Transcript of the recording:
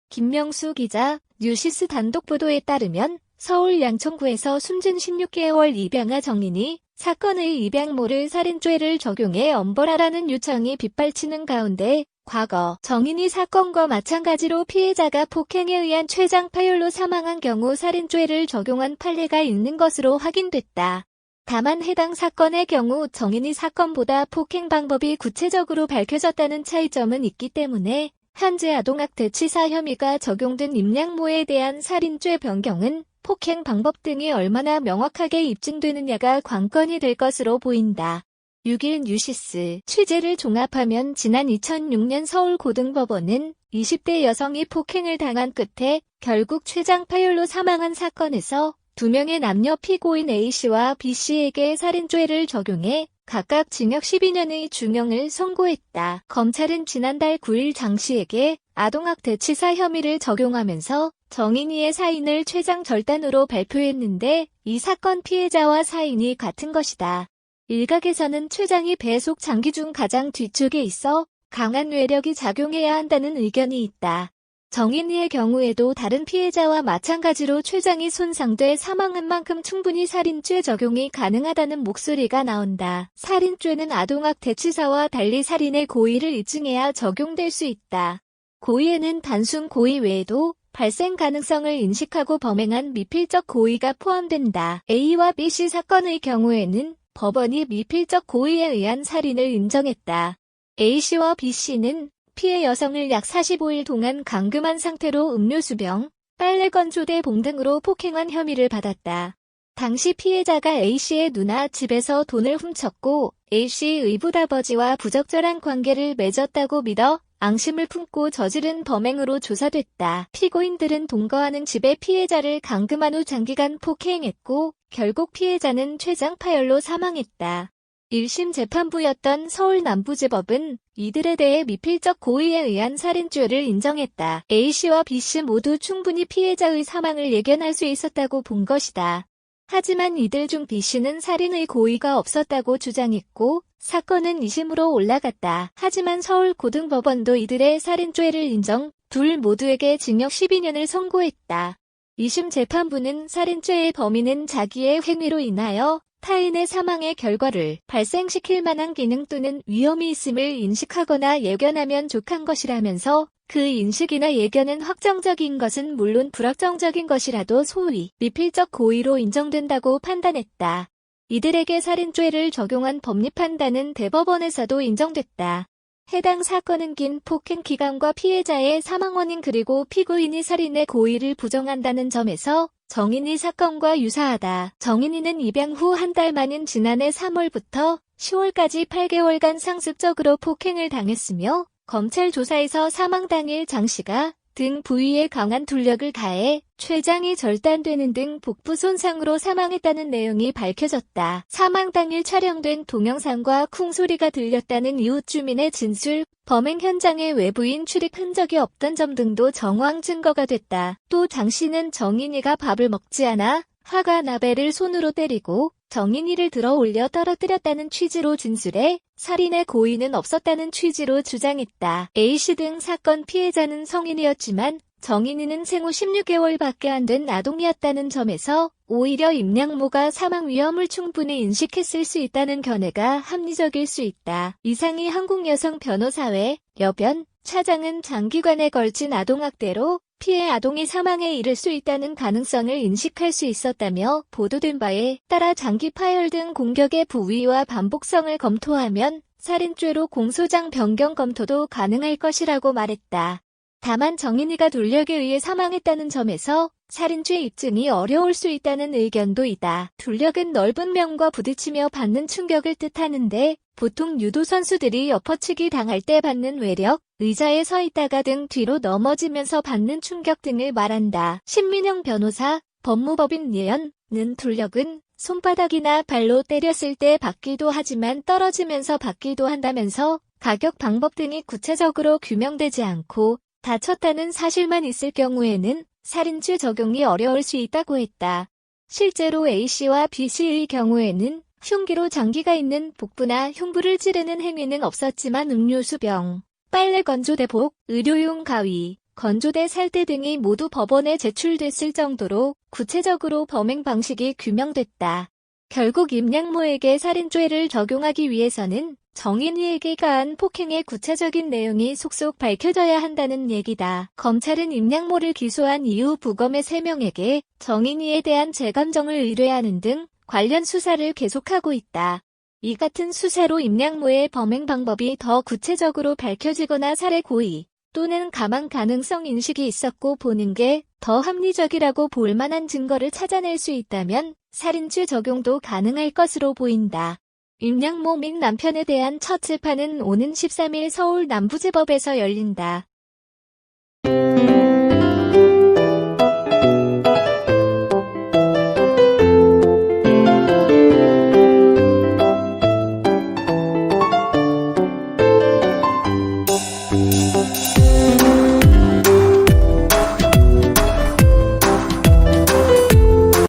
김명수 기자, 뉴시스 단독 보도에 따르면 서울 양천구에서 숨진 16개월 입양아 정인이 사건의 입양모를 살인죄를 적용해 엄벌하라는 요청이 빗발치는 가운데 과거 정인이 사건과 마찬가지로 피해자가 폭행에 의한 췌장 파열로 사망한 경우 살인죄를 적용한 판례가 있는 것으로 확인됐다. 다만 해당 사건의 경우 정인이 사건보다 폭행 방법이 구체적으로 밝혀졌다는 차이점은 있기 때문에 현재 아동학대치사 혐의가 적용된 입양모에 대한 살인죄 변경은 폭행 방법 등이 얼마나 명확하게 입증되느냐가 관건이 될 것으로 보인다. 6일 뉴시스 취재를 종합하면 지난 2006년 서울고등법원은 20대 여성이 폭행을 당한 끝에 결국 췌장 파열로 사망한 사건에서 2명의 남녀 피고인 A씨와 B씨에게 살인죄를 적용해 각각 징역 12년의 중형을 선고했다. 검찰은 지난달 9일 장씨에게 아동학대치사 혐의를 적용하면서 정인이의 사인을 췌장 절단으로 발표했는데 이 사건 피해자와 사인이 같은 것이다. 일각에서는 췌장이 배 속 장기 중 가장 뒤쪽에 있어 강한 외력이 작용해야 한다는 의견이 있다. 정인이의 경우에도 다른 피해자와 마찬가지로 췌장이 손상돼 사망한 만큼 충분히 살인죄 적용이 가능하다는 목소리가 나온다. 살인죄는 아동학대치사와 달리 살인의 고의를 입증해야 적용될 수 있다. 고의에는 단순 고의 외에도 발생 가능성을 인식하고 범행한 미필적 고의가 포함된다. A와 B씨 사건의 경우에는 법원이 미필적 고의에 의한 살인을 인정했다. A씨와 B씨는 피해 여성을 약 45일 동안 감금한 상태로 음료수병, 빨래 건조대 봉 등으로 폭행한 혐의를 받았다. 당시 피해자가 A씨의 누나 집에서 돈을 훔쳤고 A씨의 의붓아버지와 부적절한 관계를 맺었다고 믿어 앙심을 품고 저지른 범행으로 조사됐다. 피고인들은 동거하는 집에 피해자를 감금한 후 장기간 폭행했고 결국 피해자는 췌장 파열로 사망했다. 1심 재판부였던 서울남부지법은 이들에 대해 미필적 고의에 의한 살인죄를 인정했다. A씨와 B씨 모두 충분히 피해자의 사망을 예견할 수 있었다고 본 것이다. 하지만 이들 중 B씨는 살인의 고의가 없었다고 주장했고 사건은 2심으로 올라갔다. 하지만 서울고등법원도 이들의 살인죄를 인정, 둘 모두에게 징역 12년을 선고했다. 2심 재판부는 살인죄의 범인은 자기의 행위로 인하여 타인의 사망의 결과를 발생시킬 만한 기능 또는 위험이 있음을 인식하거나 예견하면 족한 것이라면서 그 인식이나 예견은 확정적인 것은 물론 불확정적인 것이라도 소위 미필적 고의로 인정된다고 판단했다. 이들에게 살인죄를 적용한 법리 판단은 대법원에서도 인정됐다. 해당 사건은 긴 폭행 기간과 피해자의 사망 원인 그리고 피고인이 살인의 고의를 부정한다는 점에서 정인이 사건과 유사하다. 정인이는 입양 후 한 달 만인 지난해 3월부터 10월까지 8개월간 상습적으로 폭행을 당했으며 검찰 조사에서 사망 당일 장씨가 등 부위에 강한 둘력을 가해 췌장이 절단되는 등 복부 손상으로 사망했다는 내용이 밝혀졌다. 사망 당일 촬영된 동영상과 쿵소리가 들렸다는 이웃 주민의 진술, 범행 현장에 외부인 출입 흔적이 없던 점 등도 정황 증거가 됐다. 또 장 씨는 정인이가 밥을 먹지 않아 화가 나베를 손으로 때리고 정인이를 들어 올려 떨어뜨렸다는 취지로 진술해 살인의 고의는 없었다는 취지로 주장했다. A씨 등 사건 피해자는 성인이었지만 정인이는 생후 16개월밖에 안 된 아동이었다는 점에서 오히려 입양모가 사망 위험을 충분히 인식했을 수 있다는 견해가 합리적일 수 있다. 이상희 한국여성변호사회 여변 차장은 장기간에 걸친 아동학대로 피해 아동이 사망에 이를 수 있다는 가능성을 인식할 수 있었다며 보도된 바에 따라 장기 파열 등 공격의 부위와 반복성을 검토하면 살인죄로 공소장 변경 검토도 가능할 것이라고 말했다. 다만 정인이가 둘력에 의해 사망했다는 점에서 살인죄 입증이 어려울 수 있다는 의견도 있다. 둘력은 넓은 면과 부딪히며 받는 충격을 뜻하는데 보통 유도 선수들이 엎어치기 당할 때 받는 외력, 의자에 서 있다가 등 뒤로 넘어지면서 받는 충격 등을 말한다. 신민영 변호사, 법무법인 예연은 둘력은 손바닥이나 발로 때렸을 때 받기도 하지만 떨어지면서 받기도 한다면서 가격 방법 등이 구체적으로 규명되지 않고 다쳤다는 사실만 있을 경우에는 살인죄 적용이 어려울 수 있다고 했다. 실제로 A씨와 B씨의 경우에는 흉기로 장기가 있는 복부나 흉부를 찌르는 행위는 없었지만 음료수병, 빨래 건조대복, 의료용 가위, 건조대 살대 등이 모두 법원에 제출됐을 정도로 구체적으로 범행 방식이 규명됐다. 결국 임양모에게 살인죄를 적용하기 위해서는 정인이에게 가한 폭행의 구체적인 내용이 속속 밝혀져야 한다는 얘기다. 검찰은 임양모를 기소한 이후 부검의 3명에게 정인이에 대한 재감정을 의뢰하는 등 관련 수사를 계속하고 있다. 이 같은 수사로 임양모의 범행 방법이 더 구체적으로 밝혀지거나 살해 고의 또는 가망 가능성 인식이 있었고 보는 게 더 합리적이라고 볼 만한 증거를 찾아낼 수 있다면 살인죄 적용도 가능할 것으로 보인다. 임양모 및 남편에 대한 첫 재판은 오는 13일 서울 남부지법에서 열린다.